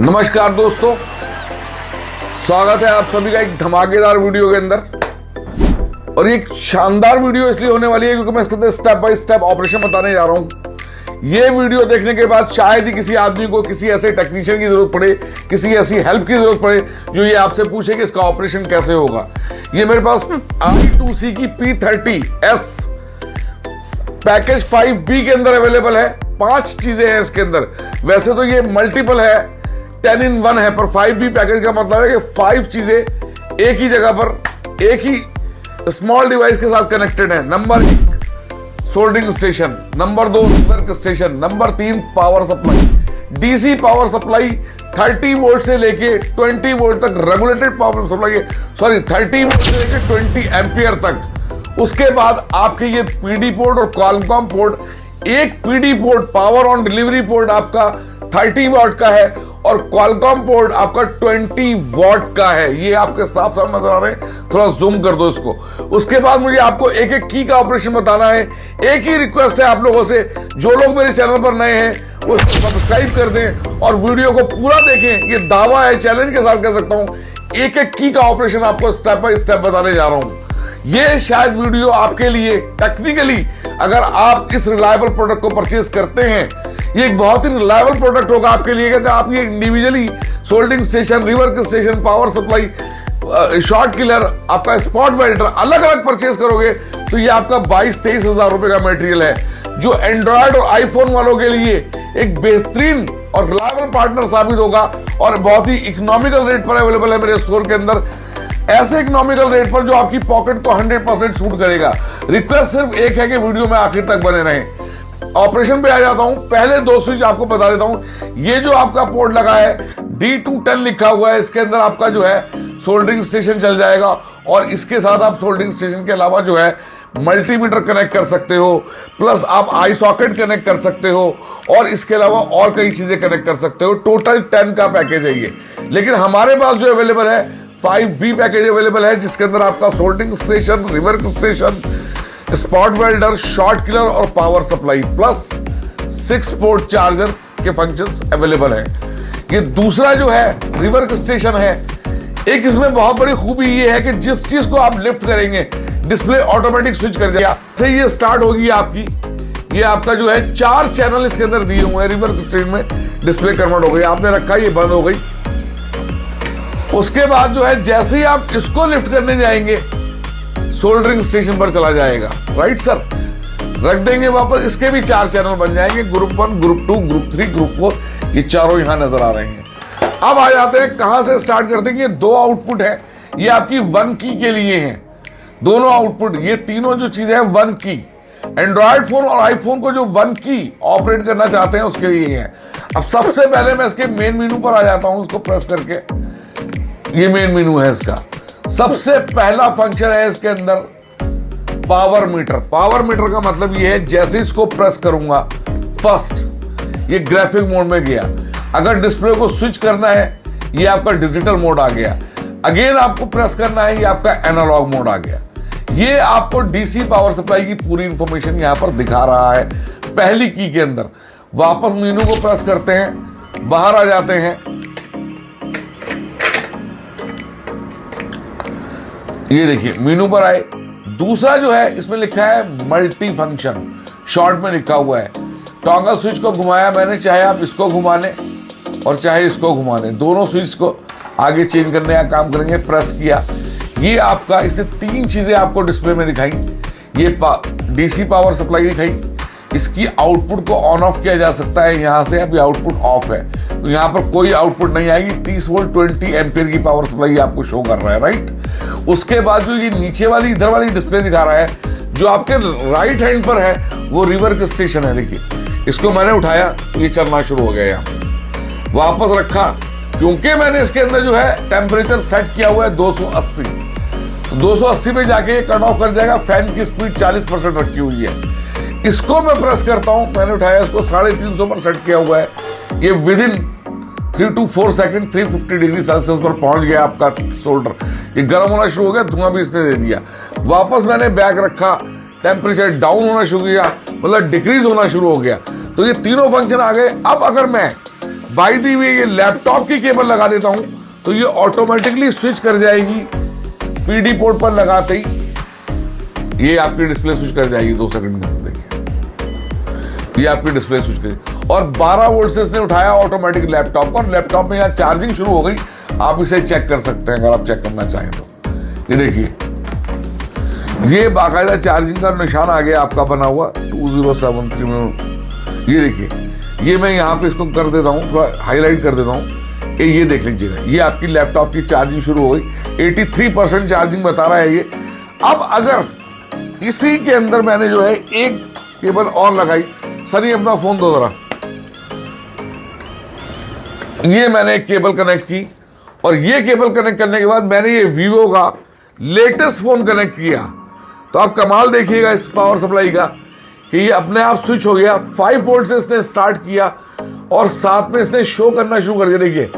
नमस्कार दोस्तों, स्वागत है आप सभी का एक धमाकेदार वीडियो के अंदर। और ये शानदार वीडियो इसलिए होने वाली है क्योंकि मैं इसके अंदर स्टेप बाय स्टेप ऑपरेशन बताने जा रहा हूं। ये वीडियो देखने के बाद शायद ही किसी आदमी को किसी ऐसे टेक्नीशियन की जरूरत पड़े, किसी ऐसी हेल्प की जरूरत पड़े जो ये आपसे पूछे कि इसका ऑपरेशन कैसे होगा। ये मेरे पास I2C की P30S पैकेज 5B के अंदर अवेलेबल है। 5 चीजें हैं इसके अंदर। वैसे तो ये मल्टीपल है, 10 in 1 है, पर 5B पैकेज का मतलब है कि 5 चीजें एक ही जगह पर एक ही स्मॉल डिवाइस के साथ कनेक्टेड है। Number 1 soldering station, number 2 work station, number 3 power supply, DC power supply 30 volt से लेके 20 वोल्ट तक रेगुलेटेड पावर सप्लाई, 30 वोल्ट से लेके 20 एम्पियर तक। उसके बाद आपके ये पीडी पोर्ट और कॉलकॉम पोर्ट, एक PD port power on delivery port आपका 30 वॉट का है और क्वालकॉम पोर्ट आपका 20 वॉट का है। ये आपके साफ साफ नजर आ रहे हैं, थोड़ा जूम कर दो इसको। उसके बाद मुझे आपको एक एक की का ऑपरेशन बताना है। एक ही रिक्वेस्ट है आप लोगों से, जो लोग मेरे चैनल पर नए हैं वो सब्सक्राइब कर दें और वीडियो को पूरा देखें। ये दावा है, चैलेंज के साथ कह सकता हूं, एक एक की का ऑपरेशन आपको स्टेप बाय स्टेप बताने जा रहा हूं। ये शायद वीडियो आपके लिए टेक्निकली, अगर आप इस रिलायबल प्रोडक्ट को परचेज करते हैं, ये एक बहुत ही रिलायबल प्रोडक्ट होगा आपके लिए। कि आप ये individually soldering station, rework station, power supply, short killer, आपका स्पॉट वेल्डर अलग अलग परचेज करोगे तो ये आपका 22-23 हजार रुपए का मटेरियल है, जो एंड्रॉयड और आईफोन वालों के लिए एक बेहतरीन और रिलायबल पार्टनर साबित होगा और बहुत ही इकोनॉमिकल रेट पर अवेलेबल है मेरे स्टोर के अंदर। ऐसे इकोनॉमिकल रेट पर जो आपकी पॉकेट को 100% सूट करेगा। रिक्वेस्ट सिर्फ एक है कि वीडियो में आखिर तक बने रहें। ऑपरेशन पे आ जाता हूं। पहले 2 स्विच आपको बता देता हूं। ये जो आपका पोर्ट लगा है D210 लिखा हुआ है, इसके अंदर आपका जो है सोल्डरिंग स्टेशन चल जाएगा और इसके साथ आप सोल्डरिंग स्टेशन के अलावा जो है मल्टीमीटर कनेक्ट कर सकते हो, प्लस आप आई सॉकेट कनेक्ट कर सकते हो और इसके अलावा और कई चीजें कनेक्ट कर सकते हो। टोटल 10 का पैकेज है ये। लेकिन हमारे पास जो अवेलेबल है 5B पैकेज अवेलेबल है, जिसके अंदर आपका soldering station, rework station, spot welder, short killer और power supply plus 6 port charger के फंक्शंस अवेलेबल हैं। ये दूसरा जो है रिवर्क स्टेशन है। एक इसमें बहुत बड़ी खूबी ये है कि जिस चीज को आप लिफ्ट करेंगे डिस्प्ले ऑटोमेटिक स्विच कर जाएगा। से ये स्टार्ट होगी आपकी, ये आपका जो है 4 चैनल इसके अंदर दिए हुए हैं। रिवर्क स्टेशन में डिस्प्ले कन्वर्ट हो गई, आपने रखा, ये बंद हो गई। उसके बाद जो है जैसे ही आप इसको लिफ्ट करने जाएंगे सोल्डरिंग स्टेशन पर चला जाएगा। राइट सर, रख देंगे वापस, इसके भी 4 चैनल बन जाएंगे, ग्रुप 1, ग्रुप 2, ग्रुप 3, ग्रुप 4। ये चारों यहां नजर आ रहे हैं। अब आ जाते हैं कहां से स्टार्ट करते हैं। ये 2 आउटपुट है, ये आपकी 1 की के लिए हैं दोनों आउटपुट। ये तीनों जो चीजें हैं 1 की। एंड्रॉयड फोन और आईफोन को जो 1 की ऑपरेट करना चाहते हैं उसके लिए है। अब सबसे पहले मैं इसके मेन मेनू पर आ जाता हूं, उसको प्रेस करके। ये मेन मेनू है इसका। सबसे पहला फंक्शन है इसके अंदर पावर मीटर। पावर मीटर का मतलब ये है, जैसे इसको प्रेस करूंगा फर्स्ट ये ग्राफिक मोड में गया। अगर डिस्प्ले को स्विच करना है ये आपका डिजिटल मोड आ गया। अगेन आपको प्रेस करना है ये आपका एनालॉग मोड आ गया। ये आपको डीसी पावर सप्लाई की पूरी इंफॉर्मेशन यहां पर दिखा रहा है पहली की के अंदर। वापस मेनू को प्रेस करते हैं, बाहर आ जाते हैं। ये देखिए मेनू पर आए। दूसरा जो है इसमें लिखा है मल्टी फंक्शन, शॉर्ट में लिखा हुआ है। टॉगल स्विच को घुमाया मैंने, चाहे आप इसको घुमा लें और चाहे इसको घुमा लें, दोनों स्विच को आगे चेंज करने का काम करेंगे। प्रेस किया, ये आपका, इसने 3 चीजें आपको डिस्प्ले में दिखाई। ये डीसी पावर सप्लाई दिखाई, इसकी आउटपुट को ऑन ऑफ किया जा सकता है यहां से। अभी आउटपुट ऑफ है तो यहां पर कोई आउटपुट नहीं आएगी। 30 वोल्ट 20 एम्पियर की पावर सप्लाई आपको शो कर रहा है। राइट, उसके बाद जो ये नीचे वाली इधर वाली डिस्प्ले दिखा रहा है, जो आपके राइट हैंड पर है वो रिवर्क स्टेशन है। देखिए, इसको मैंने उठाया तो ये चलना शुरू हो गया। यहाँ वापस रखा, क्योंकि मैंने इसके अंदर जो है टेम्परेचर सेट किया हुआ है 280, तो 280 पे जाके कट ऑफ कर जाएगा। फैन की स्पीड 40% रखी हुई है। इसको मैं प्रेस करता हूं, मैंने उठाया, इसको 350 पर सेट किया हुआ है। ये with in 3 to 4 second 350 degree Celsius पर पहुंच गया आपका सोल्डर। ये गर्म होना शुरू हो गया, धुआं भी इसने दे दिया। वापस मैंने बैक रखा, टेम्परेचर डाउन होना शुरू किया, मतलब डिक्रीज होना शुरू हो गया। तो ये तीनों फंक्शन आ गए। अब अगर मैं बाय द वे ये लैपटॉप की केबल लगा देता हूं तो ये ऑटोमेटिकली स्विच कर जाएगी पीडी पोर्ट पर लगाते ही। ये आपकी डिस्प्ले स्विच कर जाएगी 2 सेकंड के अंदर। देखिए ये आपकी डिस्प्ले स्विच करेगी और 12 वोल्ट से इसने उठाया ऑटोमेटिक लैपटॉप पर। लैपटॉप में यहाँ चार्जिंग शुरू हो गई। आप इसे चेक कर सकते हैं अगर आप चेक करना चाहें तो। ये देखिए ये बाकायदा चार्जिंग का निशान आ गया आपका बना हुआ 2073 में। ये देखिए ये मैं यहाँ पे इसको कर देता हूँ, थोड़ा हाईलाइट कर देता हूँ। ये देख लीजिएगा ये आपकी लैपटॉप की चार्जिंग शुरू हो गई। 83% चार्जिंग बता रहा है ये। अब अगर इसी के अंदर मैंने जो है एक केबल और लगाई, सर ये अपना फोन दो जरा, ये मैंने एक केबल कनेक्ट की और ये केबल कनेक्ट करने के बाद मैंने ये वीवो का लेटेस्ट फोन कनेक्ट किया। तो आप कमाल देखिएगा इस पावर सप्लाई का कि ये अपने आप स्विच हो गया। 5 वोल्ट से इसने स्टार्ट किया और साथ में इसने शो करना शुरू कर दिया। देखिए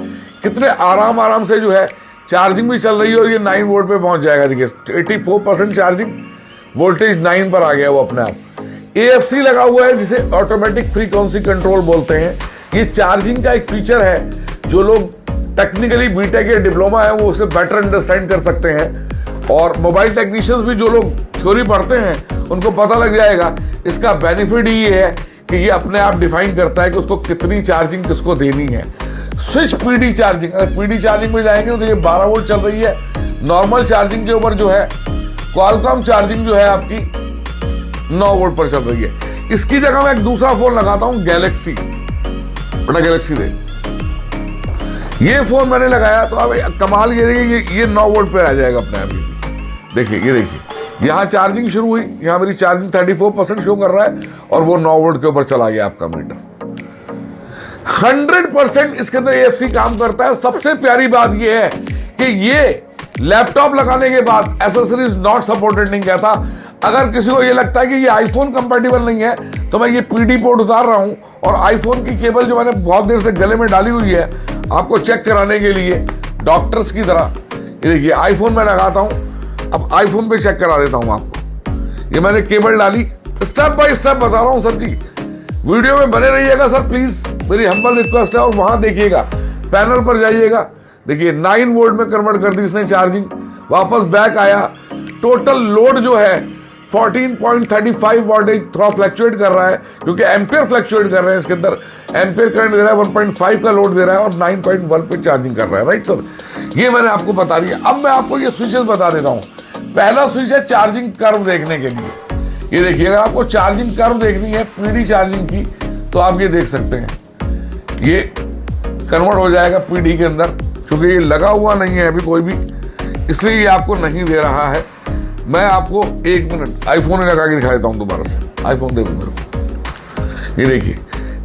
कितने आराम से जो है चार्जिंग भी चल रही है और ये 9 वोल्ट पे पहुंच जाएगा। देखिए 84% चार्जिंग, वोल्टेज 9 पर आ गया वो अपने आप। AFC लगा हुआ है जिसे ऑटोमेटिक फ्रीक्वेंसी कंट्रोल बोलते हैं। ये चार्जिंग का एक फीचर है जो लोग टेक्निकली बीटेक या डिप्लोमा है वो उसे बेटर अंडरस्टैंड कर सकते हैं। और मोबाइल टेक्नीशियंस भी जो लोग थ्योरी पढ़ते हैं उनको पता लग जाएगा। इसका बेनिफिट ये है कि ये अपने आप डिफाइन करता है कि उसको कितनी चार्जिंग किसको देनी है। स्विच पीडी चार्जिंग, अगर पीडी चार्जिंग में जाएंगे तो ये 12 वोल्ट चल रही है। नॉर्मल चार्जिंग के ऊपर जो है क्वालकॉम चार्जिंग जो है आपकी 9 वोल्ट पर चल रही है। इसकी जगह मैं एक दूसरा फोन लगाता हूं गैलेक्सी, बड़ा गैलेक्सी दे। ये फोन मैंने लगाया तो अब कमाल ये देखिए ये 9 वोल्ट पे आ जाएगा अपने आप ही। देखिए ये देखिए यहाँ चार्जिंग शुरू हुई, यहाँ मेरी चार्जिंग 34% शो कर रहा है और वो 9 वोल्ट के ऊपर चला गया आपका मीटर। 100% इसके अंदर AFC काम करता है। सबसे प्यारी बात ये है कि ये लैपटॉप लगाने के बाद एसेसरीज नॉट सपोर्टेड नहीं कहता। अगर किसी को ये लगता है कि ये आईफोन कंपैटिबल नहीं है तो मैं ये पीडी पोर्ट उतार रहा हूं और आईफोन की केबल जो मैंने बहुत देर से गले में डाली हुई है आपको चेक कराने के लिए डॉक्टर्स की तरह। ये देखिए आईफोन में लगाता हूं, अब आईफोन पे चेक करा देता हूं आपको। ये मैंने केबल डाली, स्टेप बाय स्टेप बता रहा हूं सर जी। वीडियो में बने रहिएगा सर प्लीज, मेरी हम्बल रिक्वेस्ट है। और वहां देखिएगा पैनल पर जाइएगा, देखिए 9 वोल्ट में कन्वर्ट कर दी इसने चार्जिंग। वापस बैक आया, टोटल लोड जो है 14.35 वोल्टेज थोड़ा फ्लक्चुएट कर रहा है क्योंकि एम्पियर फ्लक्चुएट कर रहे हैं इसके अंदर। एम्पियर करंट दे रहा है, 1.5 का लोड दे रहा है और 9.1 पे चार्जिंग कर रहा है। राइट सर, ये मैंने आपको बता दिया। अब मैं आपको ये स्विचेस बता देता हूँ। पहला स्विच है चार्जिंग कर्व देखने के लिए। ये देखिए अगर आपको चार्जिंग कर्व देखनी है पीडी चार्जिंग की तो आप ये देख सकते हैं, ये कन्वर्ट हो जाएगा पीडी के अंदर। क्योंकि ये लगा हुआ नहीं है अभी कोई भी, इसलिए ये आपको नहीं दे रहा है। मैं आपको 1 मिनट आईफोन में लगा के दिखा देता हूँ दोबारा से। आईफोन देखो मेरे को, ये देखिए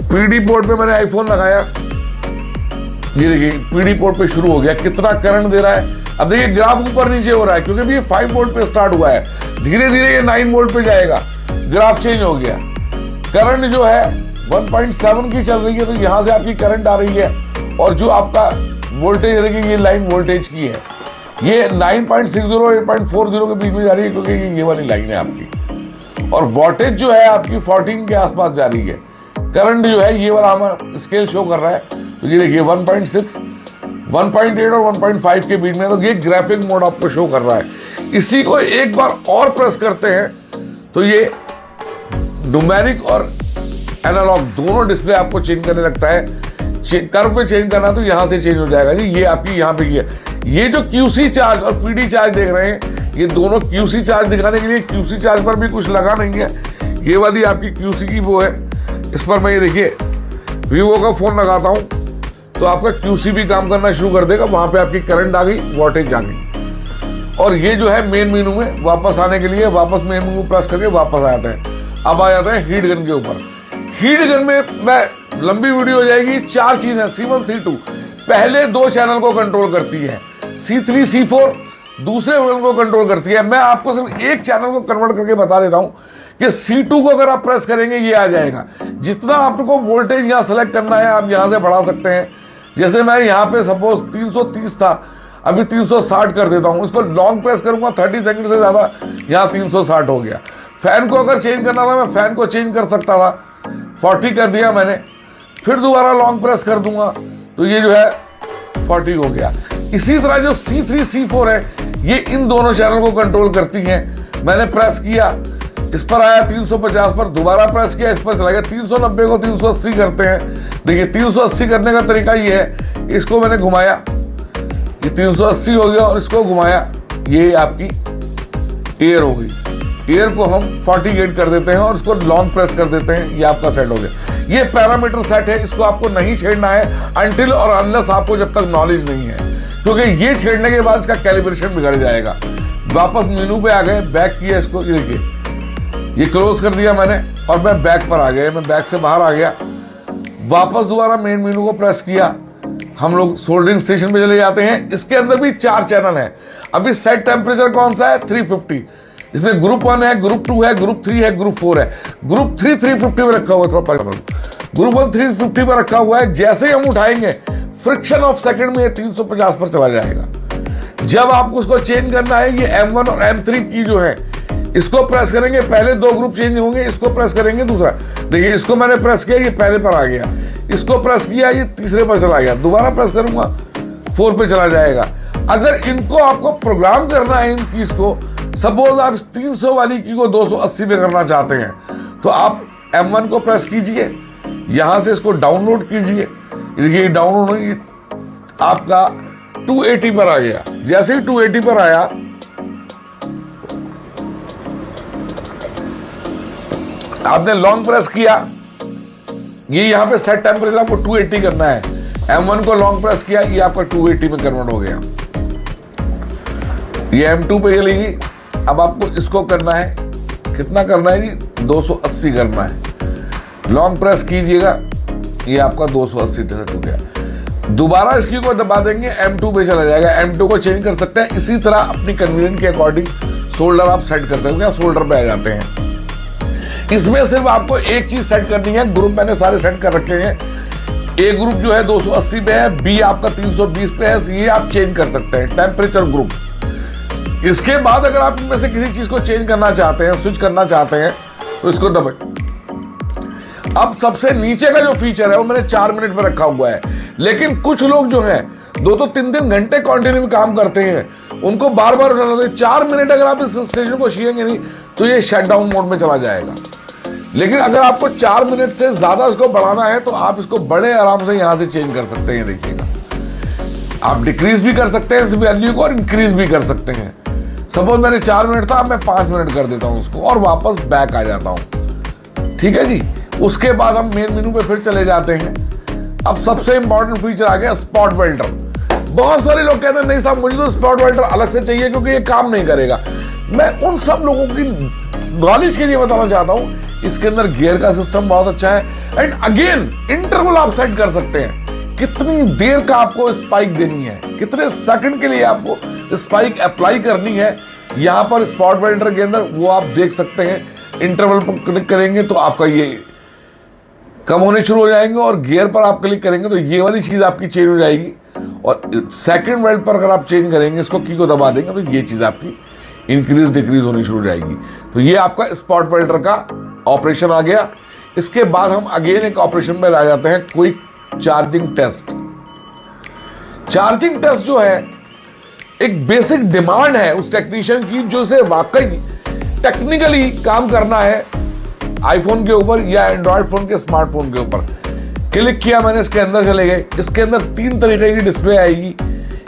पीडी पोर्ट पे मैंने आईफोन लगाया। ये देखिए पीडी पोर्ट पे शुरू हो गया, कितना करंट दे रहा है। अब देखिए ग्राफ ऊपर नीचे हो रहा है क्योंकि ये 5 वोल्ट पे स्टार्ट हुआ है, धीरे धीरे ये 9 वोल्ट पे जाएगा। ग्राफ चेंज हो गया, करंट जो है 1.7 की चल रही है तो यहां से आपकी करंट आ रही है। और जो आपका वोल्टेज देखिए ये लाइन वोल्टेज की है, ये 9.60 और 8.40 के बीच में जा रही है क्योंकि ये वाली लाइन है आपकी। और वोल्टेज जो है आपकी 14 के आसपास जा रही है। करंट जो है ये वाला हमारा स्केल शो कर रहा है तो ये देखिए 1.6, 1.8 और 1.5 के बीच में। तो ये ग्राफिक मोड आपको शो कर रहा है। इसी को एक बार और प्रेस करते हैं तो ये न्यूमेरिक और एनालॉग दोनों डिस्प्ले आपको चेंज करने लगता है। कर्व पे चेंज करना तो यहां से चेंज हो जाएगा जी। ये आपकी यहाँ पे ये जो QC चार्ज और PD चार्ज देख रहे हैं, ये दोनों QC चार्ज दिखाने के लिए QC चार्ज पर भी कुछ लगा नहीं है। ये वाली आपकी QC की वो है, इस पर मैं ये देखिए वीवो का फोन लगाता हूं तो आपका QC भी काम करना शुरू कर देगा। वहां पे आपकी करंट आ गई, वोल्टेज आ गई। और ये जो है मेन मेनू में वापस आने के लिए वापस मेन मेनू प्रेस करके वापस आ जाते हैं। अब आ जाते हैं हीट गन के ऊपर। हीट गन में मैं लंबी वीडियो हो जाएगी। 4 चीजें C1 C2 पहले 2 चैनल को कंट्रोल करती है, C3 C4 दूसरे चैनल को कंट्रोल करती है। मैं आपको सिर्फ एक चैनल को कन्वर्ट करके बता देता हूं कि C2 को अगर आप प्रेस करेंगे ये आ जाएगा। जितना आपको वोल्टेज यहां सेलेक्ट करना है आप यहां से बढ़ा सकते हैं। जैसे मैं यहां पे सपोज 330 था, अभी 360 कर देता हूं। इसको लॉन्ग प्रेस करूंगा 30 सेकंड से ज्यादा, यहां 360 हो गया। फैन को अगर चेंज करना था मैं फैन को चेंज कर सकता था, 40 कर दिया मैंने। फिर दोबारा लॉन्ग प्रेस कर दूंगा तो ये जो है 40 हो गया। इसी तरह जो C3 C4 है ये इन दोनों चैनल को कंट्रोल करती हैं। मैंने प्रेस किया, इस पर आया 350 पर, दोबारा प्रेस किया, इस पर चला गया। 390 को 380 करते हैं। देखिए 380 करने का तरीका ये है, इसको मैंने घुमाया, ये 380 हो गया और इसको घुमाया, ये आपकी एयर हो गई। एयर को हम 48 कर देते हैं और इसको लॉन्ग प्रेस कर देते हैं, ये आपका सेट हो गया। ये पैरामीटर सेट है, इसको आपको नहीं छेड़ना है अनटिल और अनलेस आपको जब तक नॉलेज नहीं है, क्योंकि ये छेड़ने के बाद इसका कैलिब्रेशन बिगड़ जाएगा। वापस मेनू पे आ गए, बैक किया इसको, ये देखिए ये क्लोज कर दिया मैंने और मैं बैक पर आ गया, मैं बैक से बाहर आ गया। वापस दोबारा मेन मेनू को प्रेस किया, हम लोग सोल्डरिंग स्टेशन पे चले जाते हैं। इसके अंदर भी 4 चैनल है। अभी सेट टेम्परेचर कौन सा है? 350। इसमें ग्रुप 1 है, ग्रुप 2 है, ग्रुप 3 है, ग्रुप 4 है। ग्रुप 3 350 में रखा हुआ है, थोड़ा ग्रुप 1 350 पर रखा हुआ है। जैसे ही हम उठाएंगे फ्रिक्शन ऑफ सेकंड में 350 पर चला जाएगा। जब आपको उसको चेंज करना है, ये M1 और M3 की जो है, इसको प्रेस करेंगे, पहले 2 ग्रुप चेंज होंगे, इसको प्रेस करेंगे दूसरा। देखिए इसको मैंने प्रेस किया, ये पहले पर आ गया, इसको प्रेस किया, ये तीसरे पर चला गया, दोबारा प्रेस करूंगा 4 पे चला जाएगा। अगर इनको आपको प्रोग्राम करना है, इन कीज को, सपोज आप 300 वाली की को 280 पे करना चाहते हैं, तो आप M1 को प्रेस कीजिए, यहां से इसको डाउनलोड कीजिए। देखिए डाउनलोड आपका 280 पर आ गया। जैसे ही 280 पर आया, आपने लॉन्ग प्रेस किया, ये यहां पे सेट टेम्परेचर आपको 280 करना है। M1 को लॉन्ग प्रेस किया, ये आपका 280 में कन्वर्ट हो गया। ये M2 पे चलेगी। अब आपको इसको करना है, कितना करना है जी? 280 करना है। लॉन्ग प्रेस कीजिएगा, ये आपका 280 सेट हो गया। दोबारा इसकी को दबा देंगे, M2 पे चला जाएगा। M2 को चेंज कर सकते हैं। इसी तरह अपनी कन्वीनियंट के अकॉर्डिंग सोल्डर आप सेट कर सकते हैं, सोल्डर पे आ जाते हैं। इसमें सिर्फ आपको एक चीज सेट करनी है, ग्रुप मैंने सारे सेट कर रखे हैं। ए ग्रुप जो है 280 पे है, बी आपका 320 पे है, ये आप चेंज कर सकते हैं टेम्परेचर ग्रुप। इसके बाद अगर आप इनमें से किसी चीज को चेंज करना चाहते हैं, स्विच करना चाहते हैं, तो इसको दबाएं। अब सबसे नीचे का जो फीचर है वो मैंने 4 मिनट पर रखा हुआ है, लेकिन कुछ लोग जो है 2-3 घंटे कंटिन्यू काम करते हैं, उनको बार बार उठाना होता है। 4 मिनट अगर आप इस स्टेशन को छीनेंगे नहीं तो ये शटडाउन मोड में चला जाएगा। लेकिन अगर आपको 4 मिनट से ज्यादा इसको बढ़ाना है तो आप इसको बड़े आराम से यहां से चेंज कर सकते हैं। देखिएगा, आप डिक्रीज भी कर सकते हैं इस वैल्यू को और इंक्रीज भी कर सकते हैं। सपोज मैंने 4 मिनट था, अब मैं 5 मिनट कर देता हूं उसको और वापस बैक आ जाता हूं। ठीक है जी। उसके बाद हम मेन मेनू पे फिर चले जाते हैं। अब सबसे इंपॉर्टेंट फीचर आ गया स्पॉट वेल्डर। बहुत सारे लोग कहते हैं नहीं साहब मुझे तो स्पॉट वेल्डर अलग से चाहिए क्योंकि ये काम नहीं करेगा। मैं उन सब लोगों की नॉलेज के लिए बताना चाहता हूं, इसके अंदर गियर का सिस्टम बहुत अच्छा है। एंड अगेन इंटरवल आप सेट कर सकते हैं, कितनी देर का आपको स्पाइक देनी है, कितने सेकंड के लिए आपको स्पाइक अप्लाई करनी है। यहां पर स्पॉट वेल्डर के अंदर वो आप देख सकते हैं। इंटरवल पर क्लिक करेंगे तो आपका ये कम होने शुरू हो जाएंगे और गियर पर आप क्लिक करेंगे तो ये वाली चीज आपकी चेंज हो जाएगी। और सेकंड वेल्ड पर अगर आप चेंज करेंगे, इसको की को दबा देंगे तो ये चीज आपकी इंक्रीज डिक्रीज होनी शुरू हो जाएगी। तो ये आपका स्पॉट वेल्डर का ऑपरेशन आ गया। इसके बाद हम अगेन एक ऑपरेशन में आ जाते हैं, quick charging test. Charging test जो है एक बेसिक डिमांड है उस टेक्नीशियन की जो से वाकई टेक्निकली काम करना है आईफोन के ऊपर या एंड्रॉयड फोन के स्मार्टफोन के ऊपर। क्लिक किया मैंने, इसके अंदर चले गए। इसके अंदर 3 तरीके की डिस्प्ले आएगी।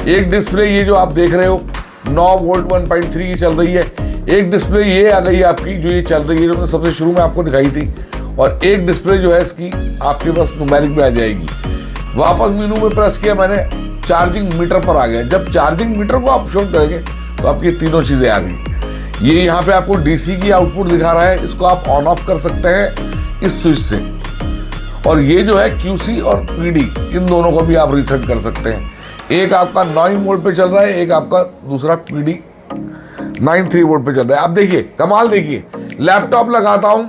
एक डिस्प्ले ये जो आप देख रहे हो 9 वोल्ट 1.3 की चल रही है। एक डिस्प्ले ये आ गई आपकी जो ये चल रही है, जो मैंने सबसे शुरू में आपको दिखाई थी। और एक डिस्प्ले जो है इसकी आपके पास न्यूमेरिक में आ जाएगी। वापस मेनू में प्रेस किया मैंने, चार्जिंग मीटर पर आ गया। जब चार्जिंग मीटर को आप शो करेंगे तो आपकी तीनों चीजें आ गई। ये यहाँ पे आपको डीसी की आउटपुट दिखा रहा है, इसको आप ऑन ऑफ कर सकते हैं इस स्विच से। और ये जो है क्यूसी और पीडी, इन दोनों को भी आप रीसेट कर सकते हैं। एक आपका 9 वोल्ट पे चल रहा है, एक आपका दूसरा पीडी 93 वोल्ट पे चल रहा है। अब देखिए कमाल, देखिए लैपटॉप लगाता हूं,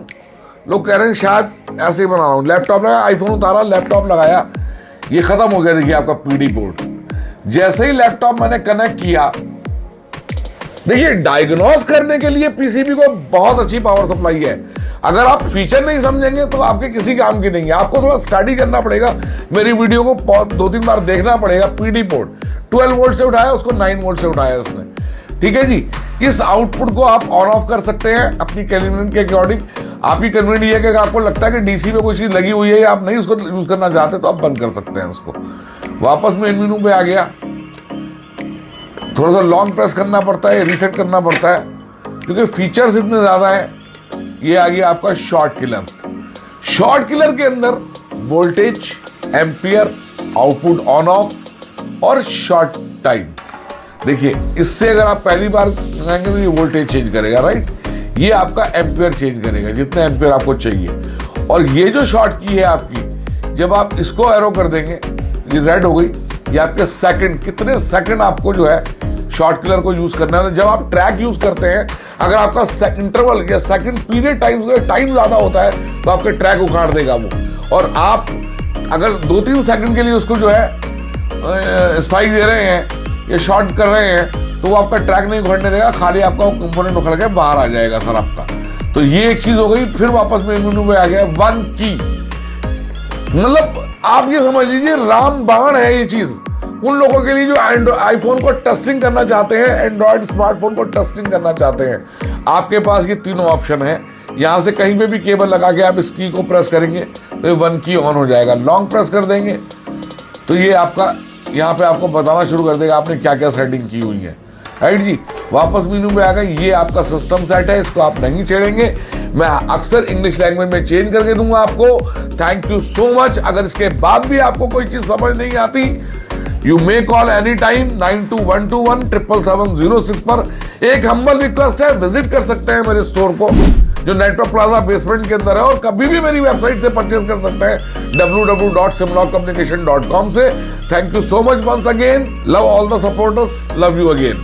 लोग कह रहे हैं शायद ऐसे ही बना रहा हूं। लैपटॉप लगाया, आईफोन उतारा, लैपटॉप लगाया, ये खत्म हो गया। देखिए आपका पीडी पोर्ट। जैसे ही लैपटॉप मैंने कनेक्ट किया, देखिए डायग्नोस करने के लिए पीसीबी को बहुत अच्छी पावर सप्लाई है। अगर आप फीचर नहीं समझेंगे तो आपके किसी काम की नहीं है। आपको थोड़ा स्टडी करना पड़ेगा, मेरी वीडियो को 2-3 बार देखना पड़ेगा। पीडी पोर्ट 12 वोल्ट से उठाया, उसको 9 वोल्ट से उठाया इसने, ठीक है जी। इस आउटपुट को आप ऑन ऑफ कर सकते हैं अपनी कन्वीनियंस के अकॉर्डिंग। आपकी कन्वीनियंस ये है कि आपको लगता है कि डीसी पे कोई चीज लगी हुई है या आप नहीं उसको यूज करना चाहते तो आप बंद कर सकते हैं उसको। वापस मेन मेनू पे आ गया, थोड़ा सा लॉन्ग प्रेस करना पड़ता है, रीसेट करना पड़ता है क्योंकि फीचर्स इतने ज्यादा है। ये आ गया आपका शॉर्ट किलर। शॉर्ट किलर के अंदर voltage, ampere, output on off और शॉर्ट टाइम। देखिए इससे अगर आप पहली बार लगाएंगे तो ये वोल्टेज चेंज करेगा, राइट। ये आपका एम्पियर चेंज करेगा, जितने एम्पियर आपको चाहिए। और ये जो शॉर्ट की है आपकी, जब आप इसको एरो कर देंगे, ये रेड हो गई, ये आपके सेकंड, कितने सेकंड आपको जो है शॉर्ट किलर को यूज करना है। जब आप ट्रैक यूज करते हैं, अगर आपका इंटरवल या सेकंड पीरियड टाइम ज्यादा होता है तो आपके ट्रैक उखाड़ देगा वो। और आप अगर 2-3 सेकंड के लिए उसको जो है स्पाइक दे रहे हैं या शॉर्ट कर रहे हैं तो वो आपका ट्रैक नहीं उखाड़ने देगा, खाली आपका कंपोनेंट उखड़ के बाहर आ जाएगा सर आपका। तो ये एक चीज हो गई। फिर वापस मेन मेनू में आ गया वन की, मतलब आप ये समझ लीजिए रामबाण है ये चीज उन लोगों के लिए जो आईफोन को टेस्टिंग करना चाहते हैं, एंड्रॉइड स्मार्टफोन को टेस्टिंग करना चाहते हैं। आपके पास ये तीनों ऑप्शन है। यहां से कहीं पे भी केबल लगा के आप इस की को प्रेस करेंगे तो ये वन की ऑन हो जाएगा। लॉन्ग प्रेस कर देंगे तो ये आपका यहाँ पे आपको बताना शुरू कर देगा आपने क्या क्या सेटिंग की हुई है, राइट जी। वापस मेनू में आ गए, ये आपका सिस्टम सेट है, इसको आप नहीं छेड़ेंगे। मैं अक्सर इंग्लिश लैंग्वेज में चेंज करके दूंगा आपको। Thank you so much. अगर इसके बाद भी आपको कोई चीज समझ नहीं आती, you may call any time 9212177706 पर। एक हम्बल रिक्वेस्ट है, विजिट कर सकते हैं मेरे स्टोर को जो नेटवर्क प्लाजा बेसमेंट के अंदर है, और कभी भी मेरी वेबसाइट से परचेज कर सकते हैं www.simlockcommunication.com से। Thank you so much once again. Love all the supporters, love you again.